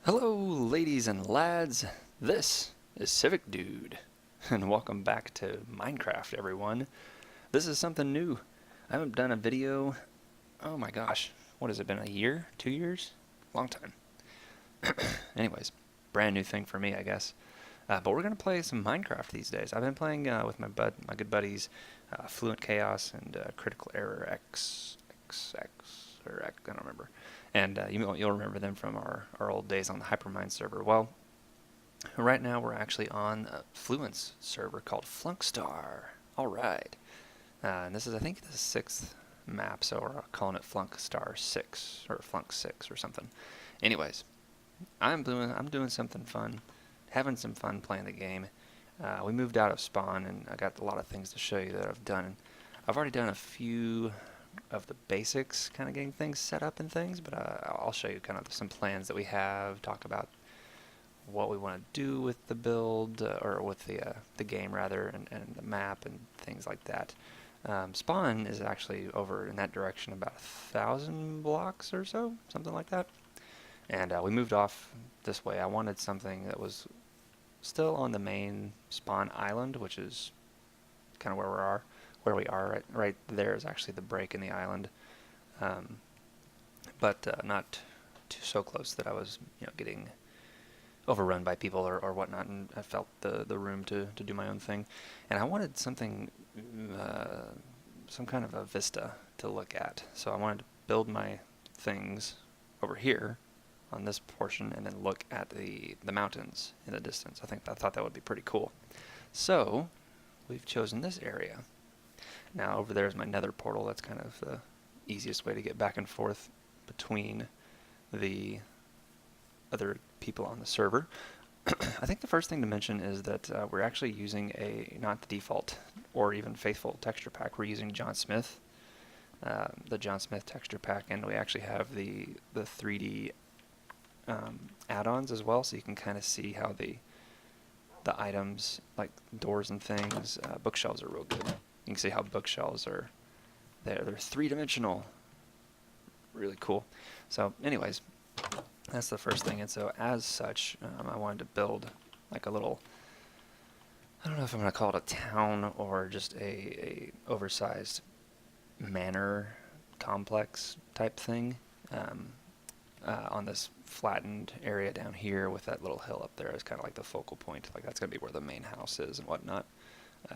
Hello, ladies and lads. This is Civic Dude, and welcome back to Minecraft, everyone. This is something new. I haven't done a video. Oh my gosh, what has it been? A year? 2 years? Long time. Anyways, brand new thing for me, I guess. But we're gonna play some Minecraft these days. I've been playing with my good buddies, Fluentchaos and Critical Error X or X, I don't remember. And you'll remember them from our old days on the Hypermind server. Well, right now we're actually on a Fluent's server called Flunkstar. All right. And this is, I think, the 6th map, so we're calling it Flunkstar 6 or Flunk 6 or something. Anyways, I'm doing something fun, having some fun playing the game. We moved out of spawn, and I got a lot of things to show you that I've done. I've already done a few of the basics, kind of getting things set up and things, but I'll show you kind of some plans that we have, talk about what we want to do with the build, or with the game rather, and the map and things like that. Spawn is actually over in that direction about 1,000 blocks or so, something like that. And we moved off this way. I wanted something that was still on the main spawn island, which is kind of where we are. Right there is actually the break in the island, but not so close that I was getting overrun by people or whatnot, and I felt the room to do my own thing. And I wanted something, some kind of a vista to look at. So I wanted to build my things over here on this portion and then look at the mountains in the distance. I thought that would be pretty cool. So we've chosen this area. Now over there is my nether portal. That's kind of the easiest way to get back and forth between the other people on the server. I think the first thing to mention is that we're actually using not the default or even faithful texture pack. We're using John Smith, the John Smith texture pack, and we actually have the 3D add-ons as well, so you can kind of see how the items, like doors and things, bookshelves are real good. You can see how bookshelves are there. They're three-dimensional. Really cool. So anyways, that's the first thing. And so as such, I wanted to build like a little, I don't know if I'm going to call it a town or just a oversized manor complex type thing, on this flattened area down here with that little hill up there is kind of like the focal point. Like that's going to be where the main house is and whatnot.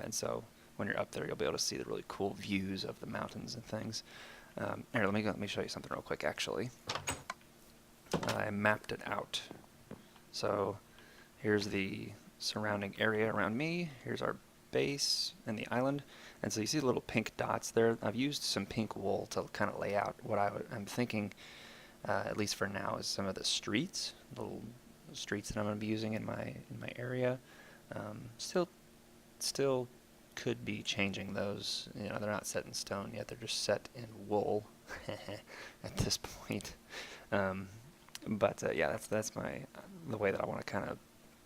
And so when you're up there, you'll be able to see the really cool views of the mountains and things. Here, let me show you something real quick, actually. I mapped it out. So here's the surrounding area around me. Here's our base and the island. And so you see the little pink dots there. I've used some pink wool to kind of lay out what I'm thinking, at least for now, is some of the streets, little streets that I'm going to be using in my area. Still could be changing those. They're not set in stone yet. They're just set in wool at this point. But yeah, that's the way that I want to kind of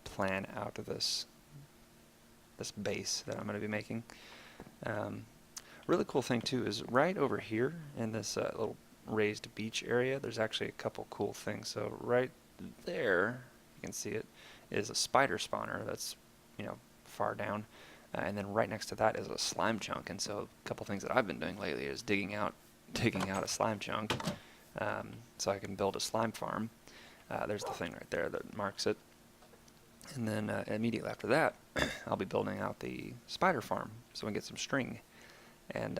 plan out of this base that I'm going to be making. Really cool thing too is right over here in this little raised beach area, there's actually a couple cool things. So right there, you can see it, is a spider spawner that's far down, and then right next to that is a slime chunk. And so a couple things that I've been doing lately is digging out a slime chunk, so I can build a slime farm. There's the thing right there that marks it. And then immediately after that, I'll be building out the spider farm so we can get some string. And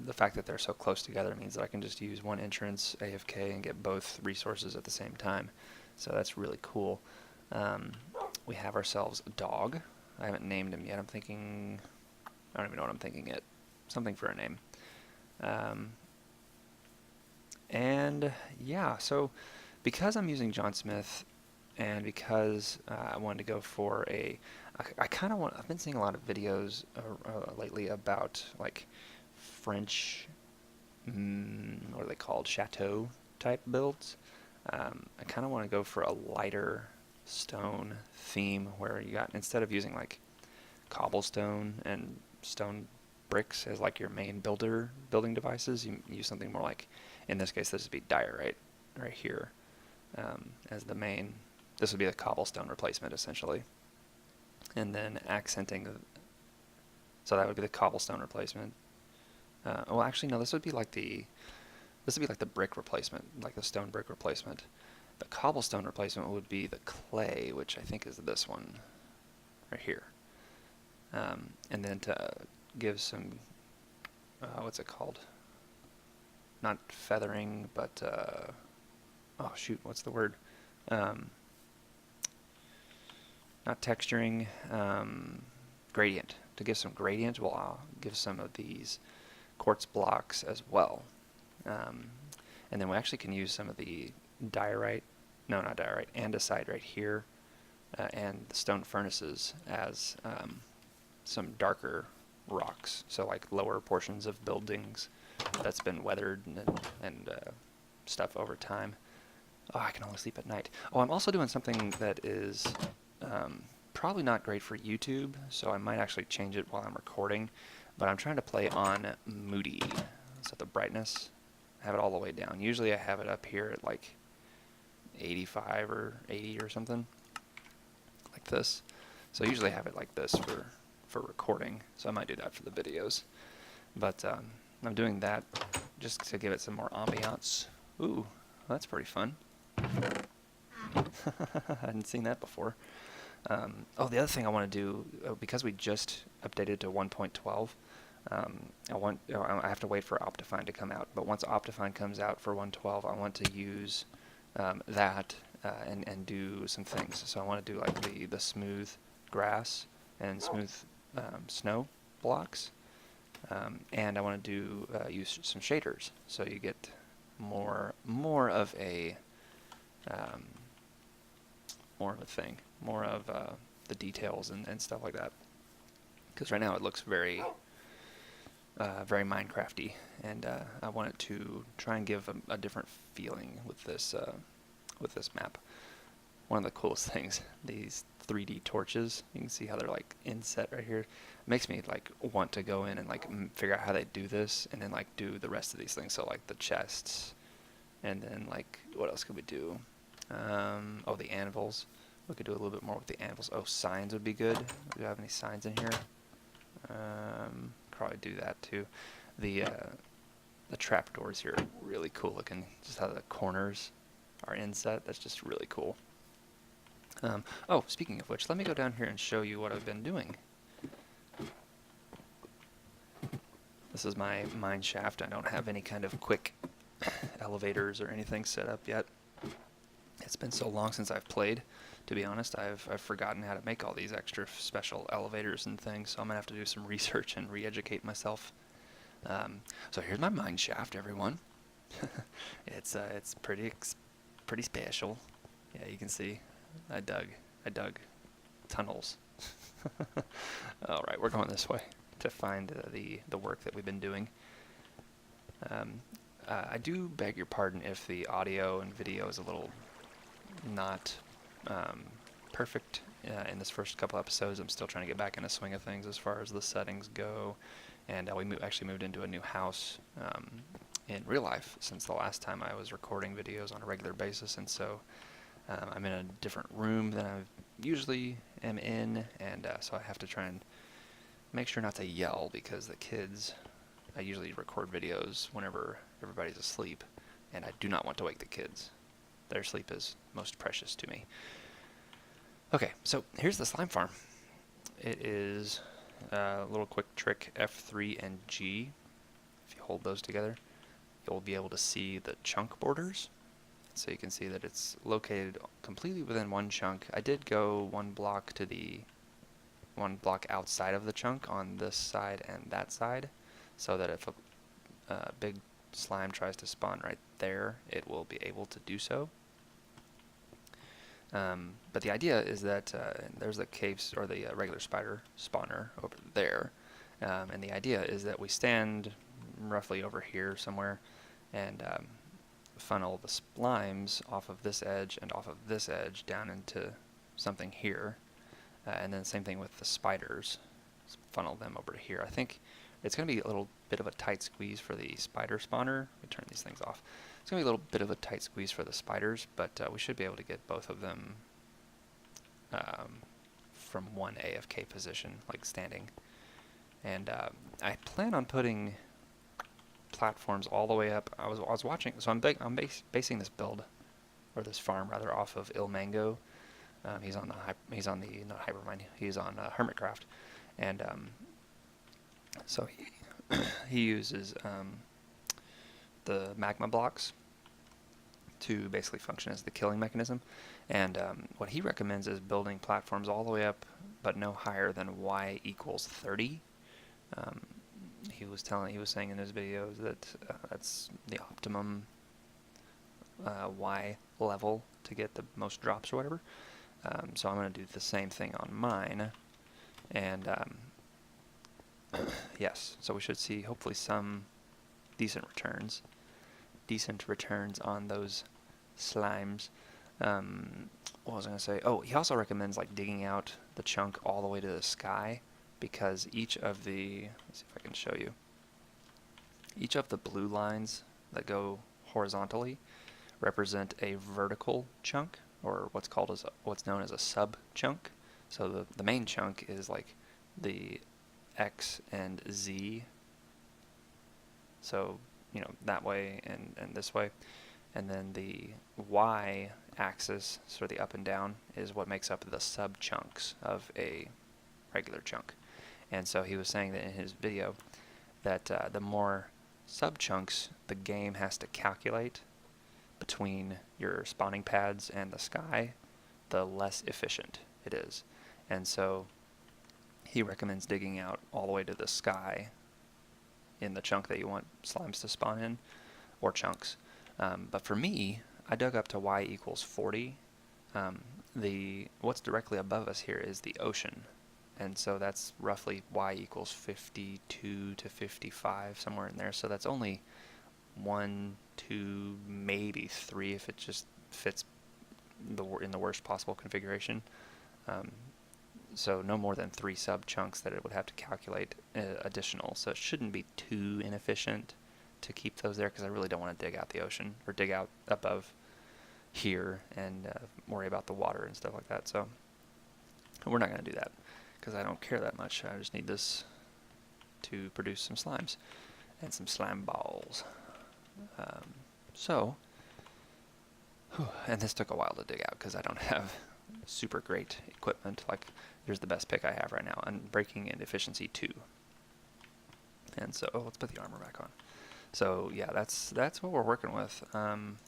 the fact that they're so close together means that I can just use one entrance AFK and get both resources at the same time. So that's really cool. We have ourselves a dog. I haven't named him yet. I don't even know what I'm thinking yet. Something for a name. And yeah, so because I'm using John Smith and because I wanted to go for I've been seeing a lot of videos lately about like French, what are they called, chateau type builds. I kind of want to go for a lighter stone theme where you got, instead of using like cobblestone and stone bricks as like your main building devices, you use something more like, in this case this would be diorite right here. as the main. This would be the cobblestone replacement, essentially. And then accenting, so that would be the cobblestone replacement. Well, actually, no, this would be like the brick replacement, like the stone brick replacement. The cobblestone replacement would be the clay, which I think is this one right here. And then to give some, what's it called? Not feathering, but, oh shoot, what's the word? Not texturing, gradient. To give some gradient, we'll give some of these quartz blocks as well. And then we actually can use some of the diorite, no, not diorite, andesite right here, and the stone furnaces as some darker rocks, so like lower portions of buildings that's been weathered and stuff over time. Oh, I can only sleep at night. Oh, I'm also doing something that is probably not great for YouTube, so I might actually change it while I'm recording, but I'm trying to play on moody. So the brightness, have it all the way down. Usually I have it up here at like 85 or 80 or something, like this. So I usually have it like this for recording, so I might do that for the videos. But I'm doing that just to give it some more ambiance. Ooh, that's pretty fun. I hadn't seen that before. Oh, the other thing I want to do, because we just updated to 1.12, I have to wait for Optifine to come out. But once Optifine comes out for 1.12, I want to use that and do some things. So I want to do like the smooth grass and smooth snow blocks, and I want to do use some shaders, so you get more of a thing, more of the details and stuff like that. Because right now it looks very very Minecrafty, and I want it to try and give a different feeling with this map. One of the coolest things, these 3D torches, you can see how they're like inset right here. It makes me like want to go in and like figure out how they do this, and then like do the rest of these things. So like the chests, and then like what else could we do? Oh, the anvils. We could do a little bit more with the anvils. Oh, signs would be good. Do you have any signs in here? Probably do that too. The trapdoors here are really cool looking. Just how the corners are inset. That's just really cool. Oh, speaking of which, let me go down here and show you what I've been doing. This is my mine shaft. I don't have any kind of quick elevators or anything set up yet. It's been so long since I've played, to be honest. I've forgotten how to make all these extra special elevators and things, so I'm gonna have to do some research and re-educate myself. So here's my mine shaft, everyone. It's pretty special. Yeah, you can see. I dug tunnels. All right, we're going this way to find the work that we've been doing. I do beg your pardon if the audio and video is a little not perfect in this first couple episodes. I'm still trying to get back in the swing of things as far as the settings go, and we actually moved into a new house in real life since the last time I was recording videos on a regular basis, and so I'm in a different room than I usually am in, and so I have to try and make sure not to yell, because the kids, I usually record videos whenever everybody's asleep, and I do not want to wake the kids. Their sleep is most precious to me. Okay, so here's the slime farm. It is a little quick trick, F3 and G. If you hold those together, you'll be able to see the chunk borders. So you can see that it's located completely within one chunk. I did go one block outside of the chunk on this side and that side, so that if a big slime tries to spawn right there, it will be able to do so. But the idea is that there's the caves, or the regular spider spawner over there, and the idea is that we stand roughly over here somewhere and funnel the slimes off of this edge and off of this edge down into something here, and then same thing with the spiders. Funnel them over to here. I think it's going to be a little bit of a tight squeeze for the spider spawner. Let me turn these things off. It's going to be a little bit of a tight squeeze for the spiders, but we should be able to get both of them from one AFK position, like standing. And I plan on putting platforms all the way up. I was watching, so I'm basing this build, or this farm rather, off of Ilmango. He's on the not Hypermine. He's on Hermitcraft, and so he uses the magma blocks to basically function as the killing mechanism. And what he recommends is building platforms all the way up, but no higher than y equals 30. He was saying in his videos that that's the optimum y level to get the most drops or whatever. So I'm going to do the same thing on mine, and yes, so we should see hopefully some decent returns on those slimes. What was I going to say? Oh, he also recommends like digging out the chunk all the way to the sky, because each of the, let's see if I can show you, each of the blue lines that go horizontally represent a vertical chunk, or what's known as a sub chunk. So the main chunk is like the X and Z, so that way and this way, and then the Y axis, so the up and down, is what makes up the sub chunks of a regular chunk. And so he was saying that in his video that the more sub chunks the game has to calculate between your spawning pads and the sky, the less efficient it is. And so he recommends digging out all the way to the sky in the chunk that you want slimes to spawn in, or chunks. But for me, I dug up to y equals 40. What's directly above us here is the ocean, and so that's roughly y equals 52 to 55, somewhere in there. So that's only 1, 2, maybe 3 if it just fits in the worst possible configuration. So no more than 3 sub chunks that it would have to calculate additional. So it shouldn't be too inefficient to keep those there, because I really don't want to dig out the ocean or dig out above here and worry about the water and stuff like that. So we're not going to do that, because I don't care that much. I just need this to produce some slimes and some slime balls. And this took a while to dig out because I don't have super great equipment. Like, here's the best pick I have right now, and breaking and efficiency 2. And so, let's put the armor back on. So yeah, that's what we're working with. I'm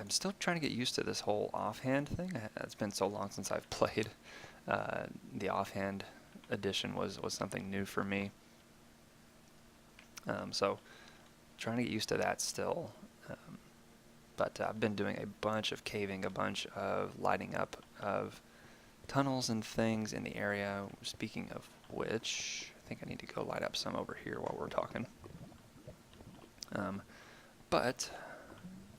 still trying to get used to this whole offhand thing. It's been so long since I've played. The offhand edition was something new for me. So trying to get used to that still. But I've been doing a bunch of caving, a bunch of lighting up of tunnels and things in the area. Speaking of which, I think I need to go light up some over here while we're talking. But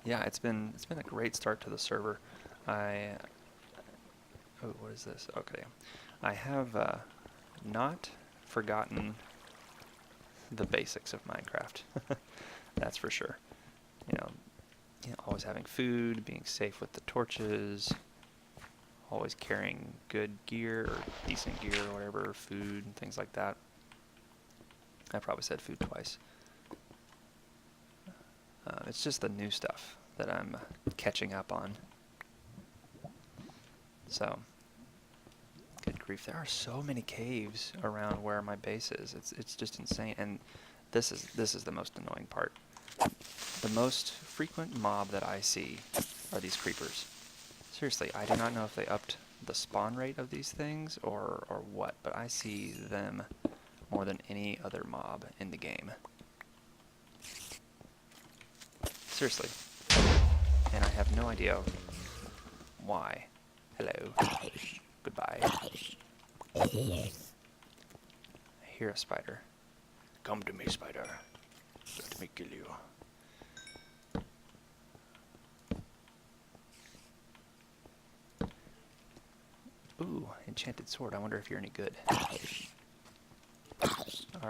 yeah, it's been a great start to the server. Oh, what is this? Okay, I have not forgotten the basics of Minecraft. That's for sure. Always having food, being safe with the torches, always carrying good gear or decent gear or whatever, food and things like that. I probably said food twice. It's just the new stuff that I'm catching up on. So, good grief, there are so many caves around where my base is. It's just insane, and this is the most annoying part. The most frequent mob that I see are these creepers. Seriously, I do not know if they upped the spawn rate of these things or what, but I see them more than any other mob in the game. Seriously. And I have no idea why. Hello. Goodbye. I hear a spider. Come to me, spider. Let me kill you. Ooh, enchanted sword. I wonder if you're any good.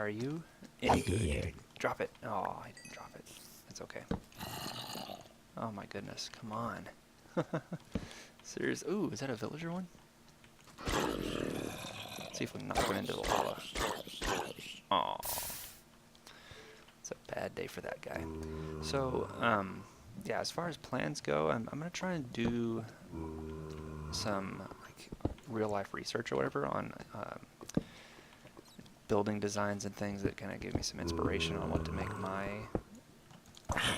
Are you any good? Drop it. Oh, I didn't drop it. That's okay. Oh my goodness. Come on. Serious. Ooh, is that a villager one? Let's see if we can knock one into the lava. Aw. It's a bad day for that guy. So, yeah, as far as plans go, I'm going to try and do some like real-life research or whatever on building designs and things that kind of give me some inspiration on what to make my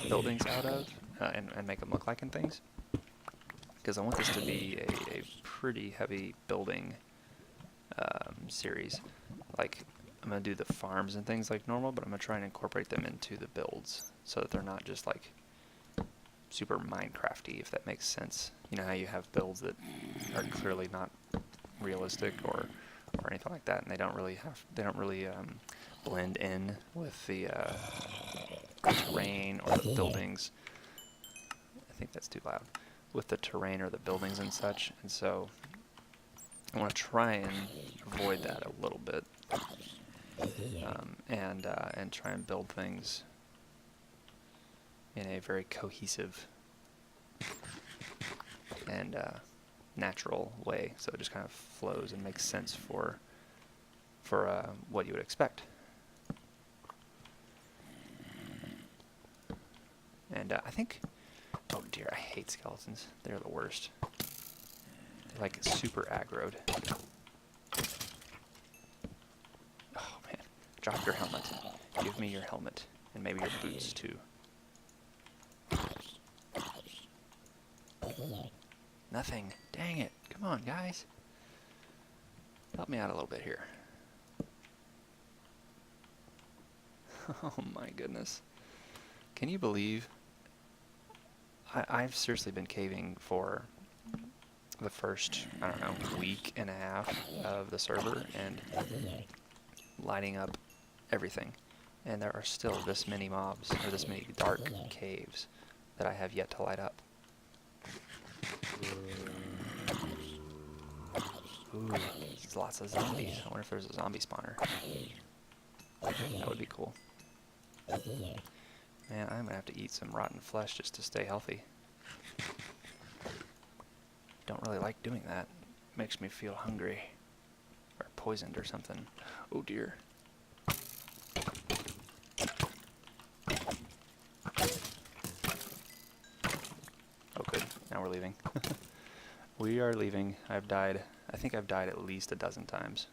buildings out of and make them look like and things. Because I want this to be a pretty heavy building series. Like, I'm going to do the farms and things like normal, but I'm going to try and incorporate them into the builds so that they're not just like super Minecrafty, if that makes sense. You know how you have builds that are clearly not realistic or anything like that, and they don't really blend in with the terrain or the buildings. I think that's too loud. With the terrain or the buildings and such, and so I want to try and avoid that a little bit, and try and build things in a very cohesive and natural way, so it just kind of flows and makes sense for what you would expect. And I think, oh dear, I hate skeletons. They're the worst. They're like super aggroed. Oh man, drop your helmet. Give me your helmet, and maybe your boots too. Nothing. Dang it. Come on, guys. Help me out a little bit here. Oh my goodness. Can you believe I've seriously been caving for the first, I don't know, week and a half of the server and lighting up everything. And there are still this many mobs, or this many dark caves that I have yet to light up. Ooh, there's lots of zombies. I wonder if there's a zombie spawner. That would be cool. Man, I'm gonna have to eat some rotten flesh just to stay healthy. Don't really like doing that. Makes me feel hungry. Or poisoned or something. Oh dear. Oh good, now we're leaving. We are leaving. I think I've died at least a dozen times.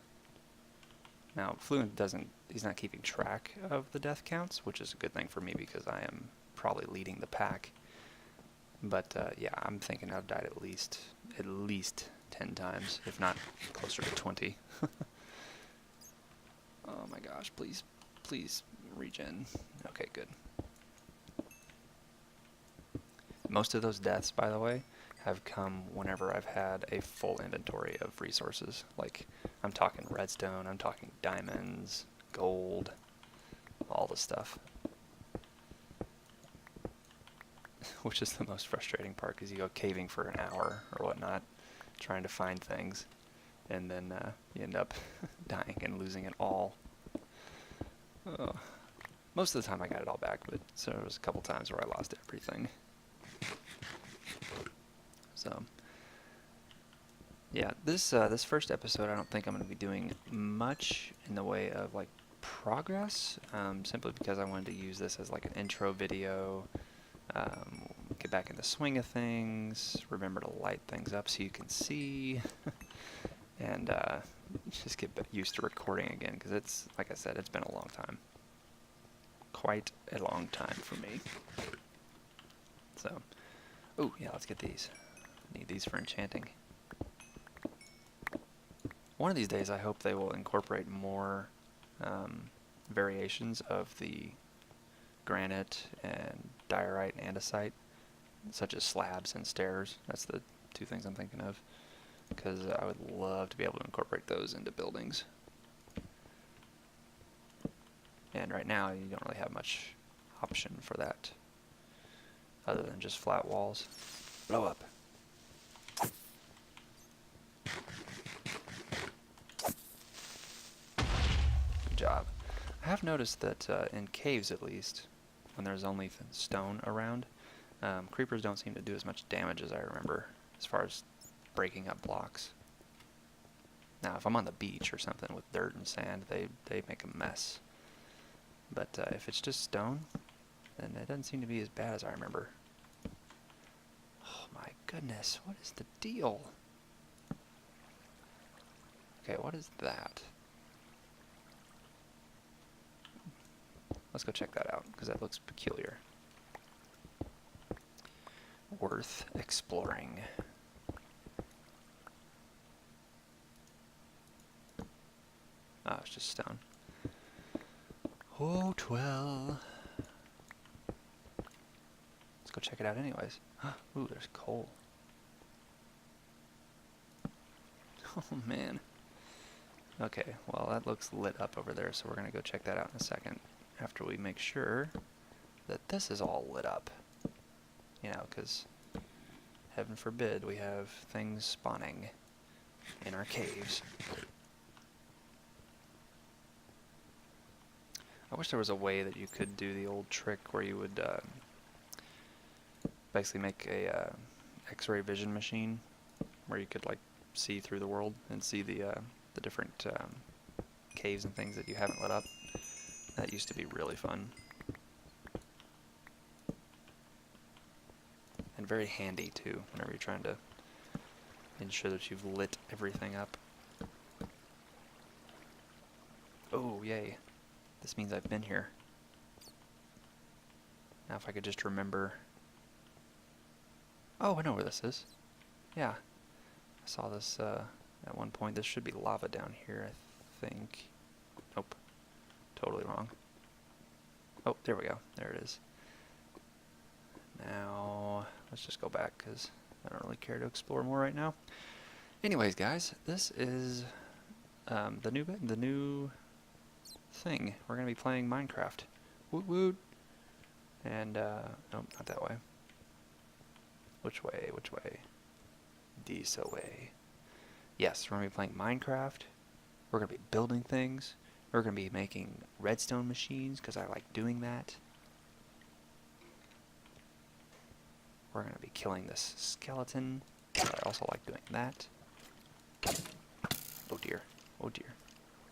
Now, Fluent he's not keeping track of the death counts, which is a good thing for me because I am probably leading the pack. But yeah, I'm thinking I've died at least 10 times, if not closer to 20. Oh my gosh, please regen. Okay, good. Most of those deaths, by the way, have come whenever I've had a full inventory of resources. Like, I'm talking redstone, I'm talking diamonds, gold, all the stuff. Which is the most frustrating part, because you go caving for an hour or whatnot, trying to find things, and then you end up dying and losing it all. Most of the time I got it all back, but so there was a couple times where I lost everything. So, yeah, this first episode, I don't think I'm going to be doing much in the way of like progress, simply because I wanted to use this as like an intro video, get back in the swing of things, remember to light things up so you can see, and just get used to recording again, because it's, like I said, it's been a long time. Quite a long time for me. So, oh yeah, let's get these. Need these for enchanting. One of these days I hope they will incorporate more variations of the granite and diorite and andesite, such as slabs and stairs. That's the two things I'm thinking of, because I would love to be able to incorporate those into buildings. And right now you don't really have much option for that other than just flat walls. Blow up. Good job. I have noticed that in caves, at least, when there's only stone around, creepers don't seem to do as much damage as I remember, as far as breaking up blocks. Now, if I'm on the beach or something with dirt and sand, they make a mess. But if it's just stone, then it doesn't seem to be as bad as I remember. Oh my goodness, what is the deal? Okay, what is that? Let's go check that out, because that looks peculiar. Worth exploring. Oh, it's just stone. Oh, 12. Let's go check it out anyways. Ooh, there's coal. Oh, man. Okay, well, that looks lit up over there, so we're going to go check that out in a second, after we make sure that this is all lit up. You know, because heaven forbid we have things spawning in our caves. I wish there was a way that you could do the old trick where you would basically make a X-ray vision machine where you could like see through the world and see the different caves and things that you haven't lit up. That used to be really fun. And very handy too, whenever you're trying to ensure that you've lit everything up. Oh, yay. This means I've been here. Now if I could just remember... Oh, I know where this is. Yeah. I saw this at one point. This should be lava down here, I think. Nope. Totally wrong. Oh, there we go. There it is. Now, let's just go back, because I don't really care to explore more right now. Anyways, guys, this is the new thing. We're going to be playing Minecraft. Woot woot! And, nope, not that way. Which way? Which way? This way. Yes, we're going to be playing Minecraft. We're going to be building things. We're going to be making redstone machines, because I like doing that. We're going to be killing this skeleton. I also like doing that. Oh dear. Oh dear.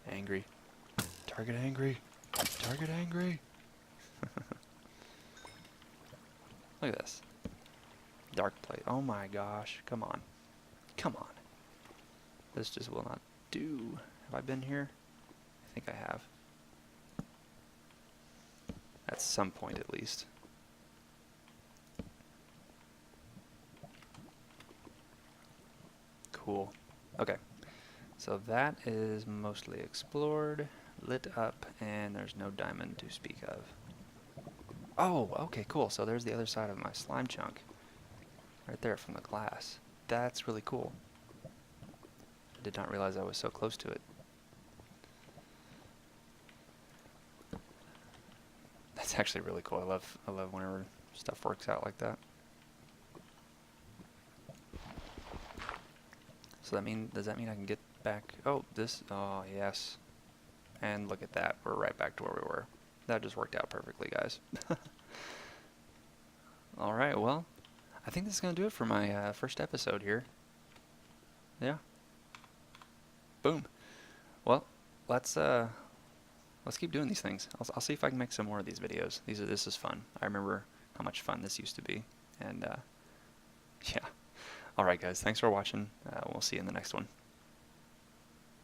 Angry. Target angry. Target angry. Look at this. Dark plate. Oh my gosh. Come on. Come on. This just will not do. Have I been here? I think I have. At some point at least. Cool. Okay. So that is mostly explored, lit up, and there's no diamond to speak of. Oh, okay, cool. So there's the other side of my slime chunk. Right there from the glass. That's really cool. I did not realize I was so close to it. That's actually really cool. I love whenever stuff works out like that. So does that mean I can get back? Oh, oh yes. And look at that, we're right back to where we were. That just worked out perfectly, guys. Alright, well, I think this is going to do it for my first episode here. Yeah. Boom. Well, let's keep doing these things. I'll see if I can make some more of these videos. This is fun. I remember how much fun this used to be. And, yeah. Alright guys, thanks for watching. We'll see you in the next one.